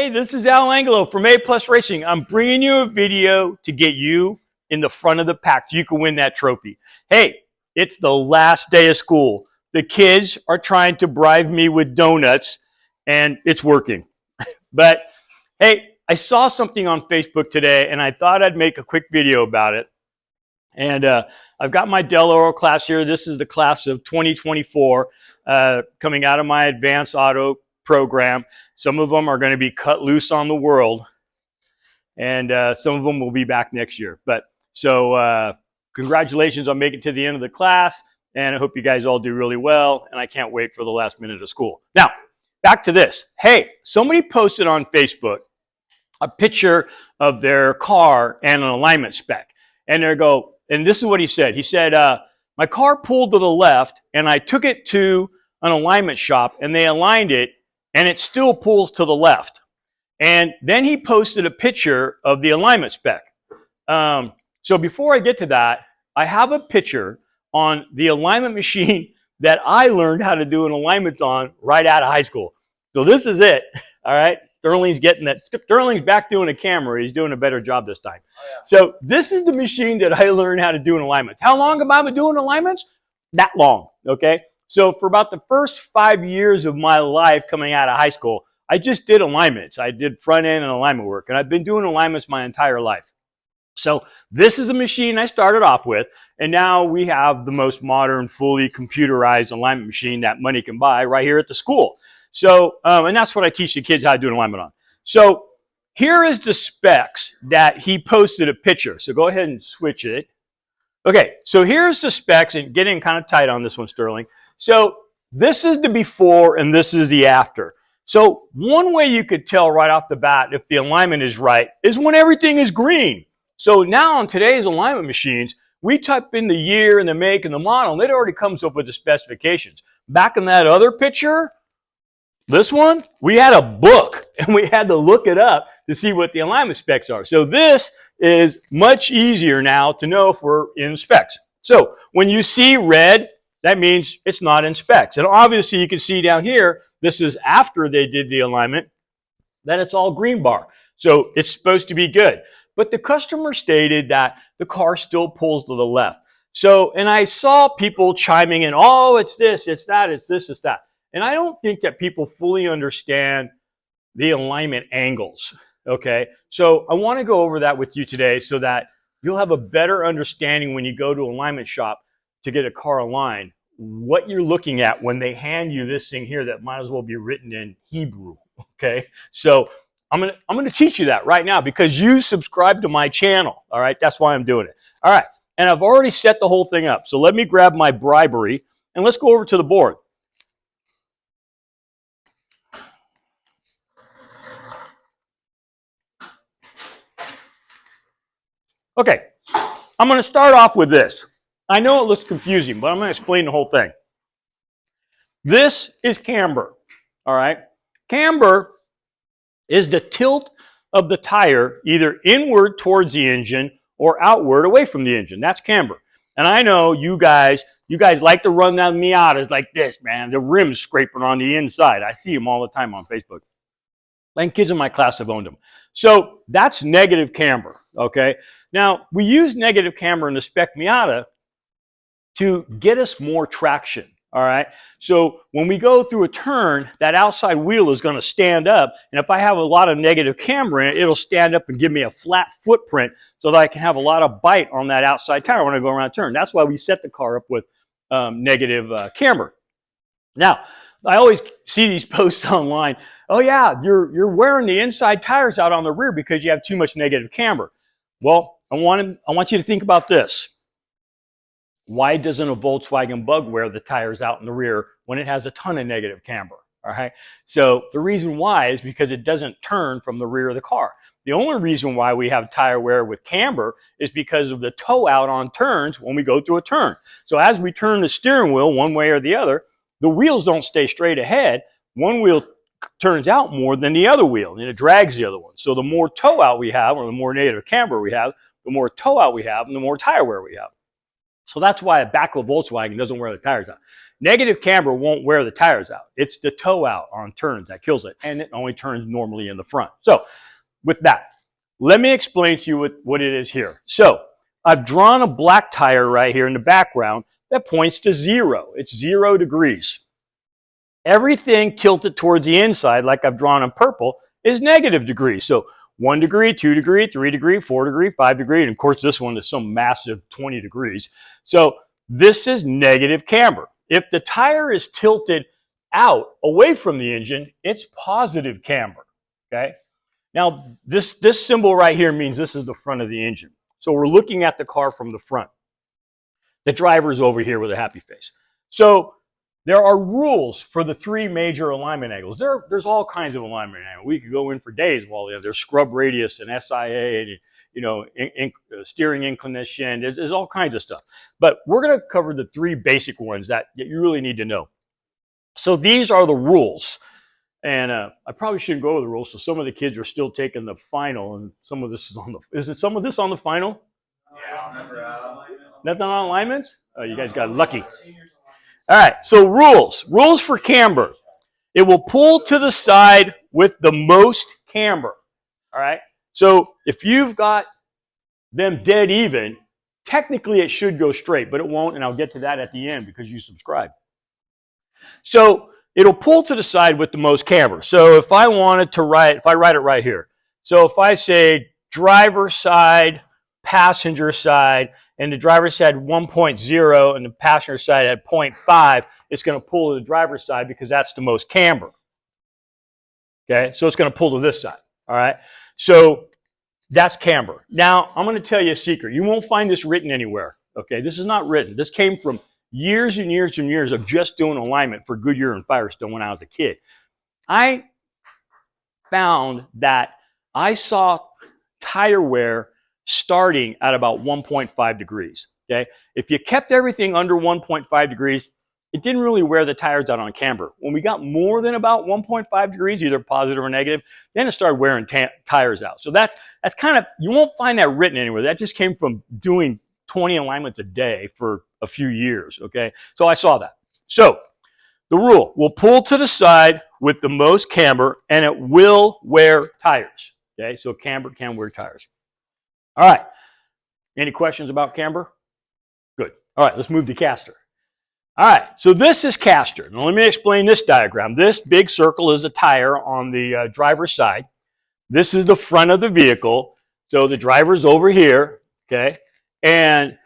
Hey, this is Al Angelo from A Plus Racing. I'm bringing you a video to get you in the front of the pack so you can win that trophy. Hey, it's the last day of school. The kids are trying to bribe me with donuts, and it's working. But hey, I saw something on Facebook today, and I thought I'd make a quick video about it. And I've got my Del Oro class here. This is the class of 2024 coming out of my advanced auto program. Some of them are going to be cut loose on the world, and some of them will be back next year. But so congratulations on making it to the end of the class, and I hope you guys all do really well, and I can't wait for the last minute of school. Now, back to this. Hey, somebody posted on Facebook a picture of their car and an alignment spec, and and this is what he said. He said, my car pulled to the left, and I took it to an alignment shop, and they aligned it, and it still pulls to the left. And then he posted a picture of the alignment spec. So before I get to that, I have a picture on the alignment machine that I learned how to do an alignment on right out of high school. So this is it, all right? Sterling's getting that. Sterling's back doing a camera. He's doing a better job this time. Oh, yeah. So this is the machine that I learned how to do an alignment. How long have I been doing alignments? That long, okay? So for about the first 5 years of my life coming out of high school, I just did alignments. I did front end and alignment work, and I've been doing alignments my entire life. So this is a machine I started off with, and now we have the most modern, fully computerized alignment machine that money can buy right here at the school. So, and that's what I teach the kids how to do an alignment on. So here is the specs that he posted a picture. So go ahead and switch it. Okay, so here's the specs, and getting kind of tight on this one, Sterling. So this is the before and this is the after. So one way you could tell right off the bat if the alignment is right is when everything is green. So now on today's alignment machines, we type in the year and the make and the model, and it already comes up with the specifications. Back in that other picture, this one, we had a book, and we had to look it up to see what the alignment specs are. So this is much easier now to know if we're in specs. So when you see red, that means it's not in specs. And obviously you can see down here, this is after they did the alignment, that it's all green bar. So it's supposed to be good. But the customer stated that the car still pulls to the left. So, and I saw people chiming in, oh, it's this, it's that, it's this, it's that. And I don't think that people fully understand the alignment angles, okay? So I want to go over that with you today so that you'll have a better understanding when you go to an alignment shop to get a car aligned, what you're looking at when they hand you this thing here that might as well be written in Hebrew, okay? So I'm gonna teach you that right now because you subscribe to my channel, all right? That's why I'm doing it. All right, and I've already set the whole thing up. So let me grab my bribery and let's go over to the board. Okay, I'm going to start off with this. I know it looks confusing, but I'm going to explain the whole thing. This is camber, all right? Camber is the tilt of the tire either inward towards the engine or outward away from the engine. That's camber. And I know you guys like to run down Miatas like this, man. The rim's scraping on the inside. I see them all the time on Facebook. And kids in my class have owned them. So that's negative camber, okay? Now, we use negative camber in the Spec Miata to get us more traction, all right? So when we go through a turn, that outside wheel is going to stand up, and if I have a lot of negative camber in it, it'll stand up and give me a flat footprint so that I can have a lot of bite on that outside tire when I go around a turn. That's why we set the car up with negative camber. Now, I always see these posts online. Oh yeah, you're wearing the inside tires out on the rear because you have too much negative camber. Well, I want you to think about this. Why doesn't a Volkswagen Bug wear the tires out in the rear when it has a ton of negative camber? All right. So the reason why is because it doesn't turn from the rear of the car. The only reason why we have tire wear with camber is because of the toe out on turns when we go through a turn. So as we turn the steering wheel one way or the other, the wheels don't stay straight ahead. One wheel turns out more than the other wheel, and it drags the other one. So the more toe out we have, or the more negative camber we have, the more toe out we have, and the more tire wear we have. So that's why a backhoe Volkswagen doesn't wear the tires out. Negative camber won't wear the tires out. It's the toe out on turns that kills it, and it only turns normally in the front. So with that, let me explain to you what it is here. So I've drawn a black tire right here in the background that points to 0. It's 0 degrees. Everything tilted towards the inside, like I've drawn in purple, is negative degrees. So 1 degree, 2 degree, 3 degree, 4 degree, 5 degree, and of course this one is some massive 20 degrees. So this is negative camber. If the tire is tilted out away from the engine, it's positive camber, okay? Now this symbol right here means this is the front of the engine. So we're looking at the car from the front. The driver's over here with a happy face. So there are rules for the 3 major alignment angles. There's all kinds of alignment angles. We could go in for days while there's scrub radius and SIA and, you know, steering inclination. There's all kinds of stuff. But we're going to cover the 3 basic ones that you really need to know. So these are the rules. And I probably shouldn't go over the rules. So some of the kids are still taking the final, and some of this is on the. Is it some of this on the final? Yeah. Nothing on alignments? Oh, you guys got lucky. All right, so rules for camber. It will pull to the side with the most camber, all right? So if you've got them dead even, technically it should go straight, but it won't, and I'll get to that at the end because you subscribe. So it'll pull to the side with the most camber. So if I wanted to write, if I write it right here, so if I say driver side, passenger side, and the driver's side 1.0 and the passenger side at 0.5, it's going to pull to the driver's side because that's the most camber. Okay, so it's going to pull to this side. All right, so that's camber. Now, I'm going to tell you a secret. You won't find this written anywhere. Okay, this is not written. This came from years and years and years of just doing alignment for Goodyear and Firestone when I was a kid. I found that I saw tire wear starting at about 1.5 degrees, okay? If you kept everything under 1.5 degrees, it didn't really wear the tires out on camber. When we got more than about 1.5 degrees, either positive or negative, then it started wearing tires out. So that's kind of, you won't find that written anywhere. That just came from doing 20 alignments a day for a few years, okay? So I saw that. So the rule, will pull to the side with the most camber, and it will wear tires, okay? So camber can wear tires. All right, any questions about camber? Good. All right, let's move to caster. All right, so this is caster. Now let me explain this diagram. This big circle is a tire on the driver's side. This is the front of the vehicle. So the driver's over here, okay? And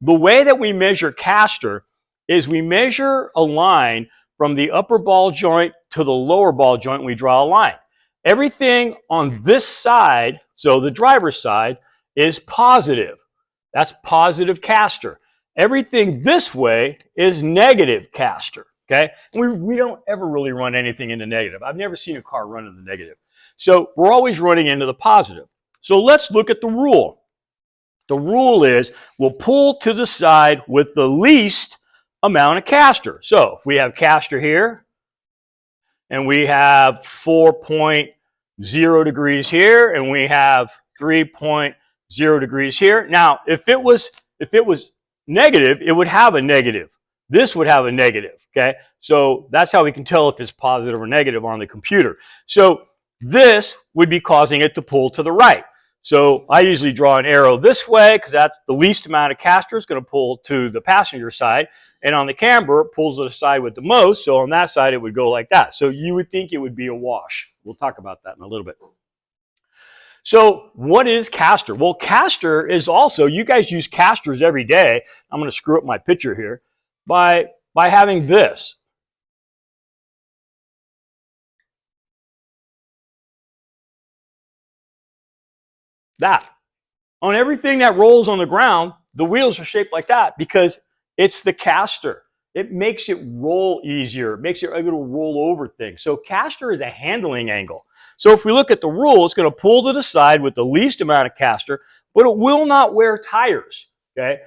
the way that we measure caster is we measure a line from the upper ball joint to the lower ball joint, we draw a line. Everything on this side, so the driver's side, is positive. That's positive caster. Everything this way is negative caster, okay? We don't ever really run anything into negative. I've never seen a car run into negative. So we're always running into the positive. So let's look at the rule. The rule is we'll pull to the side with the least amount of caster. So if we have caster here, and we have 4.0 degrees here, and we have 3.0 degrees here. Now, if it was negative, it would have a negative. This would have a negative, okay? So that's how we can tell if it's positive or negative on the computer. So this would be causing it to pull to the right. So I usually draw an arrow this way because that's the least amount of caster is going to pull to the passenger side. And on the camber, it pulls to the side with the most. So on that side, it would go like that. So you would think it would be a wash. We'll talk about that in a little bit. So what is caster? Well, caster is also, you guys use casters every day. I'm going to screw up my picture here by having this. That. On everything that rolls on the ground, the wheels are shaped like that because it's the caster. It makes it roll easier. It makes it able to roll over things. So caster is a handling angle. So if we look at the rule, it's going to pull to the side with the least amount of caster, but it will not wear tires, okay?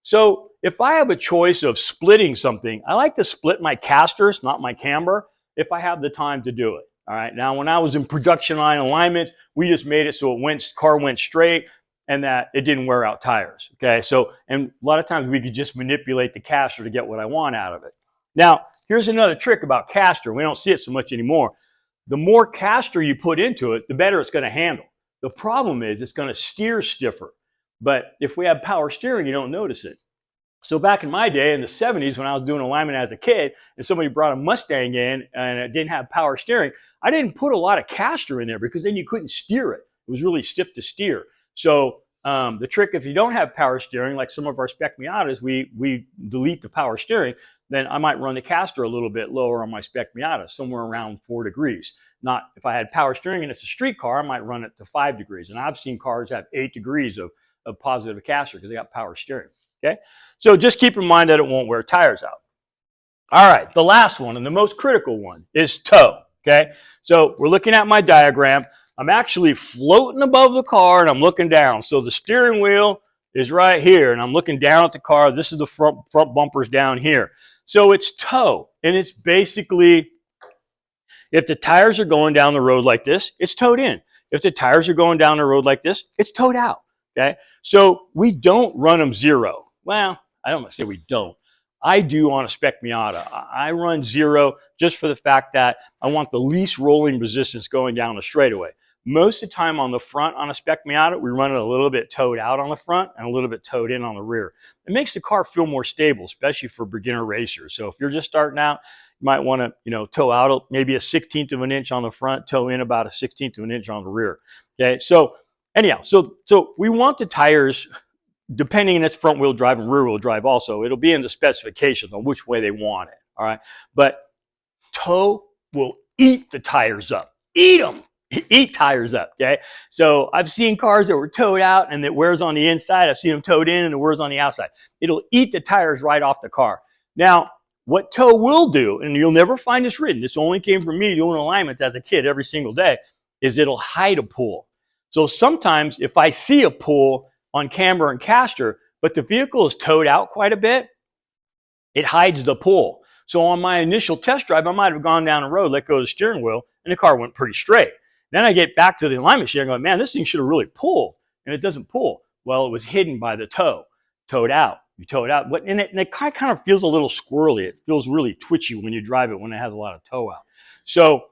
So if I have a choice of splitting something, I like to split my casters, not my camber, if I have the time to do it. All right. Now, when I was in production line alignments, we just made it so car went straight, and that it didn't wear out tires. Okay, so, and a lot of times we could just manipulate the caster to get what I want out of it. Now, here's another trick about caster. We don't see it so much anymore. The more caster you put into it, the better it's going to handle. The problem is it's going to steer stiffer. But if we have power steering, you don't notice it. So back in my day in the 70s when I was doing alignment as a kid and somebody brought a Mustang in and it didn't have power steering, I didn't put a lot of caster in there because then you couldn't steer it. It was really stiff to steer. So the trick, if you don't have power steering, like some of our Spec Miatas, we delete the power steering, then I might run the caster a little bit lower on my Spec Miata, somewhere around 4 degrees. Not if I had power steering and it's a street car, I might run it to 5 degrees. And I've seen cars have 8 degrees of positive caster because they got power steering. Okay, so just keep in mind that it won't wear tires out. All right, the last one and the most critical one is tow. Okay, so we're looking at my diagram. I'm actually floating above the car and I'm looking down. So the steering wheel is right here and I'm looking down at the car. This is the front bumpers down here. So it's tow, and it's basically, if the tires are going down the road like this, it's towed in. If the tires are going down the road like this, it's towed out. Okay, so we don't run them zero. Well, I don't want to say we don't. I do on a Spec Miata. I run zero just for the fact that I want the least rolling resistance going down the straightaway. Most of the time on the front on a Spec Miata, we run it a little bit towed out on the front and a little bit towed in on the rear. It makes the car feel more stable, especially for beginner racers. So if you're just starting out, you might want to, tow out maybe a 1/16 of an inch on the front, tow in about a 1/16 of an inch on the rear. Okay, so anyhow, so we want the tires, depending on its front wheel drive and rear wheel drive also, it'll be in the specifications on which way they want it. All right, but tow will eat the tires up. Eat them. Eat tires up. Okay, so I've seen cars that were towed out and that wears on the inside. I've seen them towed in and it wears on the outside. It'll eat the tires right off the car. Now, what tow will do, and you'll never find this written, this only came from me doing alignments as a kid every single day, is it'll hide a pull. So sometimes if I see a pull on camber and caster, but the vehicle is towed out quite a bit, it hides the pull. So on my initial test drive, I might have gone down the road, let go of the steering wheel, and the car went pretty straight. Then I get back to the alignment sheet and go, man, this thing should have really pulled, and it doesn't pull. Well, it was hidden by the tow, towed out. You tow it out, and it kind of feels a little squirrely. It feels really twitchy when you drive it when it has a lot of tow out. So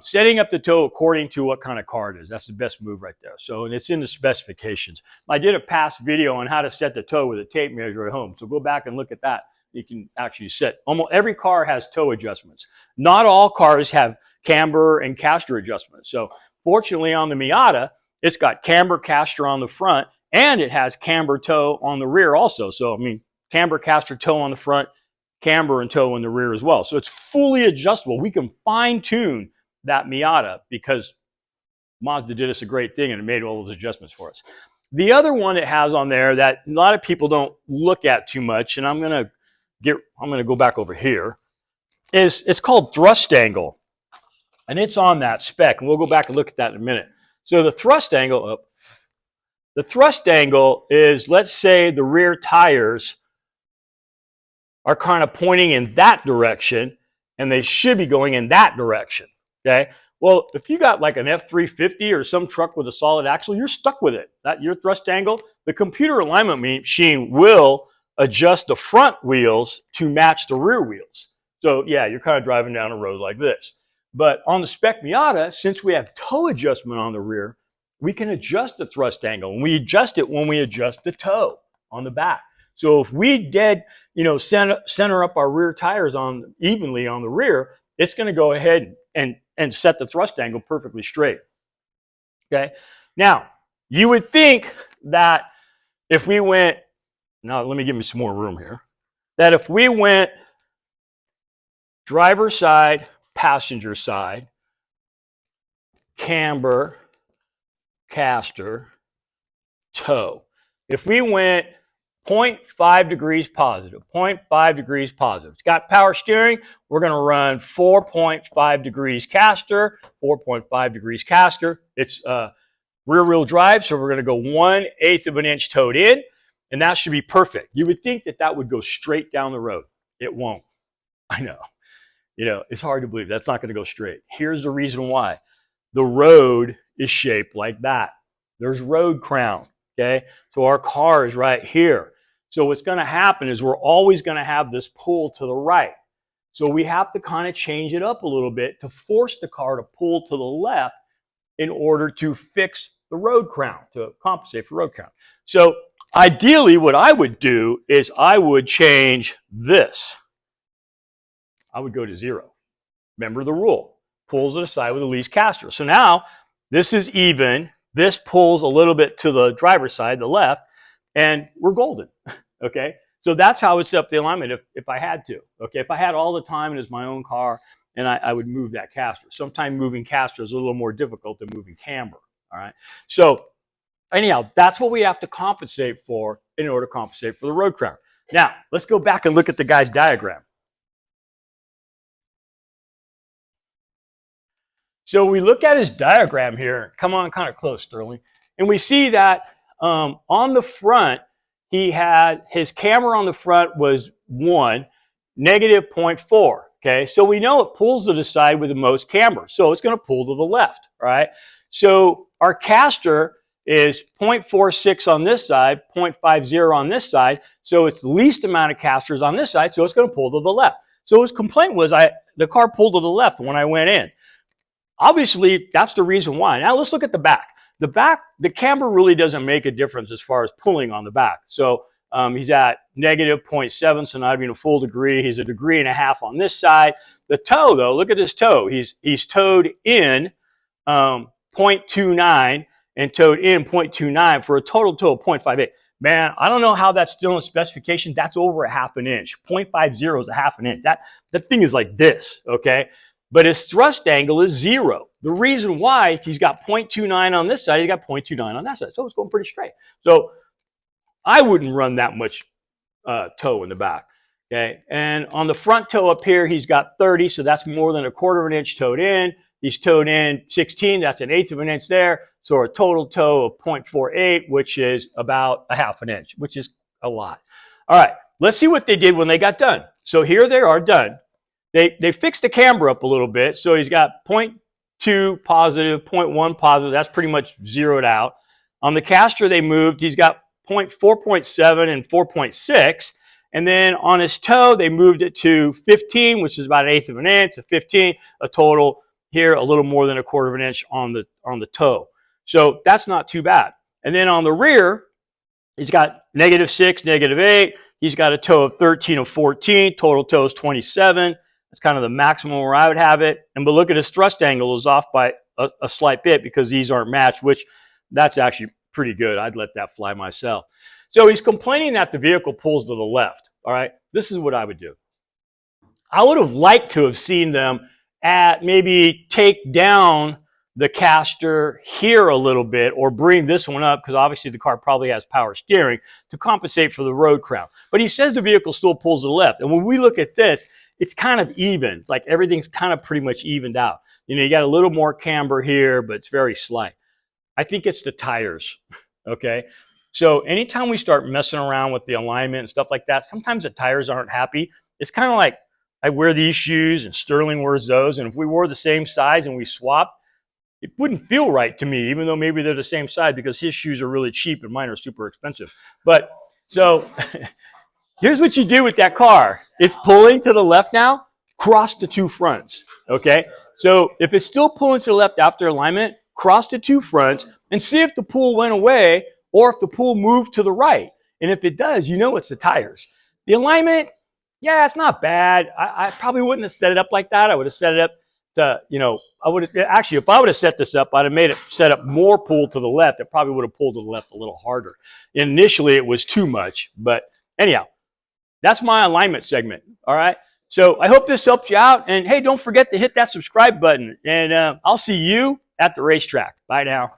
setting up the tow according to what kind of car it is, that's the best move right there. So, and it's in the specifications. I did a past video on how to set the tow with a tape measure at home. So go back and look at that. You can actually set, almost every car has tow adjustments. Not all cars have camber and caster adjustments. So fortunately on the Miata, it's got camber caster on the front and it has camber tow on the rear also. So, I mean, camber caster tow on the front, camber and tow in the rear as well. So it's fully adjustable. We can fine tune that Miata because Mazda did us a great thing and it made all those adjustments for us. The other one it has on there that a lot of people don't look at too much, and I'm gonna go back over here, is it's called thrust angle. And it's on that spec, and we'll go back and look at that in a minute. So the thrust angle is, let's say the rear tires are kind of pointing in that direction and they should be going in that direction. Okay, well, if you got like an F350 or some truck with a solid axle, you're stuck with it. That your thrust angle, the computer alignment machine will adjust the front wheels to match the rear wheels. So yeah, you're kind of driving down a road like this. But on the Spec Miata, since we have tow adjustment on the rear, we can adjust the thrust angle, and we adjust it when we adjust the tow on the back. So if we center up our rear tires on evenly on the rear, it's going to go ahead and set the thrust angle perfectly straight. Okay. Now, you would think that if we went, now let me give me some more room here, that if we went driver side, passenger side, camber, caster, tow, if we went 0.5 degrees positive, 0.5 degrees positive. It's got power steering. We're going to run 4.5 degrees caster, 4.5 degrees caster. It's rear wheel drive, so we're going to go 1/8 of an inch towed in, and that should be perfect. You would think that that would go straight down the road. It won't. I know. It's hard to believe that's not going to go straight. Here's the reason why. The road is shaped like that. There's road crown. okay? So our car is right here. So what's going to happen is we're always going to have this pull to the right. So we have to kind of change it up a little bit to force the car to pull to the left in order to fix the road crown, to compensate for road crown. So ideally, what I would do is I would change this. I would go to 0. Remember the rule. Pulls to the side with the least caster. So now this is even. This pulls a little bit to the driver's side, the left, and we're golden. Okay? So that's how it's up the alignment if I had to. Okay? If I had all the time and it's my own car, and I would move that caster. Sometimes moving caster is a little more difficult than moving camber. All right? So anyhow, that's what we have to compensate for in order to compensate for the road crown. Now, let's go back and look at the guy's diagram. So we look at his diagram here. Come on kind of close, Sterling. And we see that on the front, he had his camber on the front was 1, negative 0.4. Okay, so we know it pulls to the side with the most camber. So it's going to pull to the left, right? So our caster is 0.46 on this side, 0.50 on this side. So it's the least amount of casters on this side, so it's going to pull to the left. So his complaint was the car pulled to the left when I went in. Obviously, that's the reason why. Now let's look at the back. The camber really doesn't make a difference as far as pulling on the back. So he's at negative 0.7, so not even a full degree. He's 1.5 degrees on this side. The toe, though, look at his toe. He's towed in 0.29 and towed in 0.29 for a total toe of 0.58. Man, I don't know how that's still in specification. That's over 1/2 inch. 0.50 is 1/2 inch. That thing is like this, okay? But his thrust angle is 0. The reason why, he's got 0.29 on this side, he's got 0.29 on that side. So it's going pretty straight. So I wouldn't run that much toe in the back. Okay, and on the front toe up here, he's got 30, so that's more than 1/4 inch towed in. He's towed in 16, that's 1/8 inch there. So a total toe of 0.48, which is about 1/2 inch, which is a lot. All right, let's see what they did when they got done. So here they are done. They fixed the camber up a little bit, so he's got 0.2 positive, 0.1 positive. That's pretty much zeroed out. On the caster they moved, he's got 4.7 and 4.6. And then on his toe, they moved it to 15, which is about 1/8 inch, to 15, a total here, a little more than 1/4 inch on the toe. So that's not too bad. And then on the rear, he's got -6, -8. He's got a toe of 13 of 14. Total toe is 27. That's kind of the maximum where I would have it. But look at his thrust angle is off by a slight bit because these aren't matched, which that's actually pretty good. I'd let that fly myself. So he's complaining that the vehicle pulls to the left. All right, this is what I would do. I would have liked to have seen them maybe take down the caster here a little bit or bring this one up because obviously the car probably has power steering to compensate for the road crown. But he says the vehicle still pulls to the left. And when we look at this, it's kind of even. It's like everything's kind of pretty much evened out. You know, you got a little more camber here, but it's very slight. I think it's the tires, okay? So anytime we start messing around with the alignment and stuff like that, sometimes the tires aren't happy. It's kind of like I wear these shoes and Sterling wears those, and if we wore the same size and we swapped, it wouldn't feel right to me, even though maybe they're the same size because his shoes are really cheap and mine are super expensive. But so here's what you do with that car. It's pulling to the left now, cross the 2 fronts, okay? So if it's still pulling to the left after alignment, cross the 2 fronts and see if the pull went away or if the pull moved to the right. And if it does, you know it's the tires. The alignment, yeah, it's not bad. I probably wouldn't have set it up like that. I would have set it up to, you know, actually, if I would have set this up, I'd have made it set up more pull to the left. It probably would have pulled to the left a little harder. Initially, it was too much. But anyhow, that's my alignment segment, all right? So I hope this helped you out. And hey, don't forget to hit that subscribe button. And I'll see you at the racetrack. Bye now.